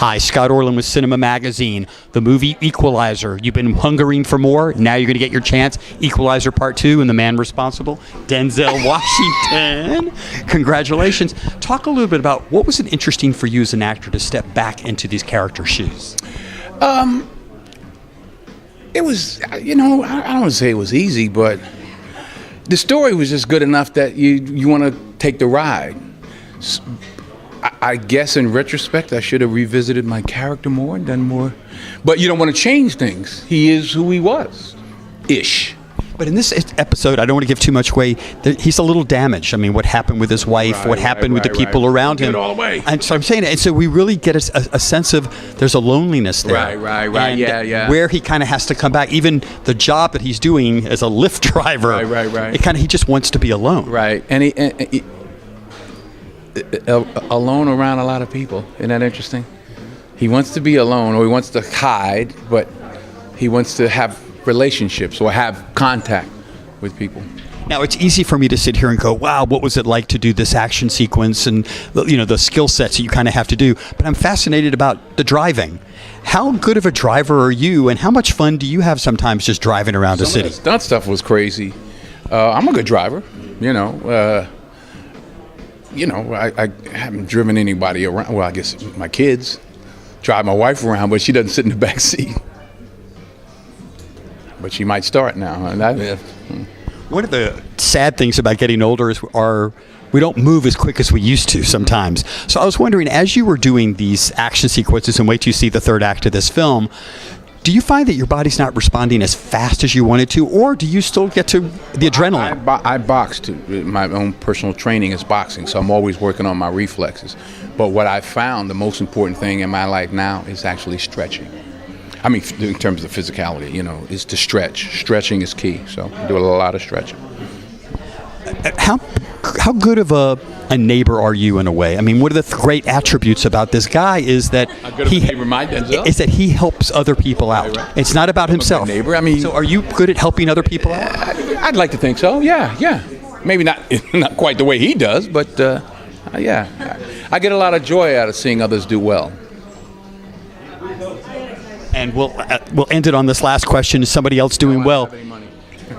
Hi, Scott Orland with CINEMA-Magazin. The movie Equalizer. You've been hungering for more. Now you're going to get your chance. Equalizer Part 2 and the man responsible, Denzel Washington. Congratulations. Talk a little bit about what was it interesting for you as an actor to step back into these character shoes? It was, I don't want to say it was easy, but the story was just good enough that you want to take the ride. I guess in retrospect, I should have revisited my character more and done more. But you don't want to change things. He is who he was, ish. But in this episode, I don't want to give too much away. He's a little damaged. I mean, what happened with his wife, what happened with the people around him. Give it all away. And so I'm saying, and so we really get a sense of there's a loneliness there. Right. And yeah. where he kind of has to come back. Even the job that he's doing as a Lyft driver. Right. It kind of, he just wants to be alone. Right. And he alone around a lot of people. Isn't that interesting? He wants to be alone, or he wants to hide, but he wants to have relationships or have contact with people. Now, it's easy for me to sit here and go, wow, what was it like to do this action sequence and the skill sets that you kind of have to do. But I'm fascinated about the driving. How good of a driver are you, and how much fun do you have sometimes just driving around the city? That stuff was crazy. I'm a good driver, I haven't driven anybody around. Well, I guess my kids drive my wife around, but she doesn't sit in the back seat. But she might start now. One of the sad things about getting older is we don't move as quick as we used to sometimes. So I was wondering, as you were doing these action sequences and wait till you see the third act of this film, do you find that your body's not responding as fast as you wanted to, or do you still get to the adrenaline? I box too. My own personal training is boxing, so I'm always working on my reflexes. But what I found the most important thing in my life now is actually stretching. I mean, in terms of physicality, is to stretch. Stretching is key, so I do a lot of stretching. How good of a neighbor are you in a way? I mean, one of the great attributes about this guy is that he helps other people out. Right. It's not about himself. Neighbor, I mean, so are you good at helping other people out? I'd like to think so. Yeah. Maybe not quite the way he does, but yeah. I get a lot of joy out of seeing others do well. And we'll end it on this last question. Is somebody else doing well?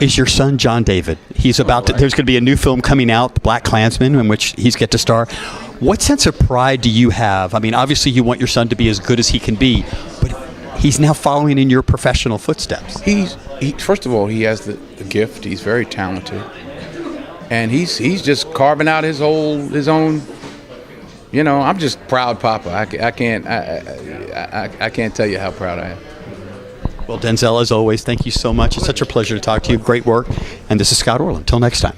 Is your son John David? He's about to. There's going to be a new film coming out, The Black Klansman, in which he's get to star. What sense of pride do you have? I mean, obviously you want your son to be as good as he can be, but he's now following in your professional footsteps. First of all, he has the gift. He's very talented, and he's just carving out his own. I'm just proud, Papa. I can't tell you how proud I am. Well, Denzel, as always, thank you so much. It's such a pleasure to talk to you. Great work. And this is Scott Orland. Until next time.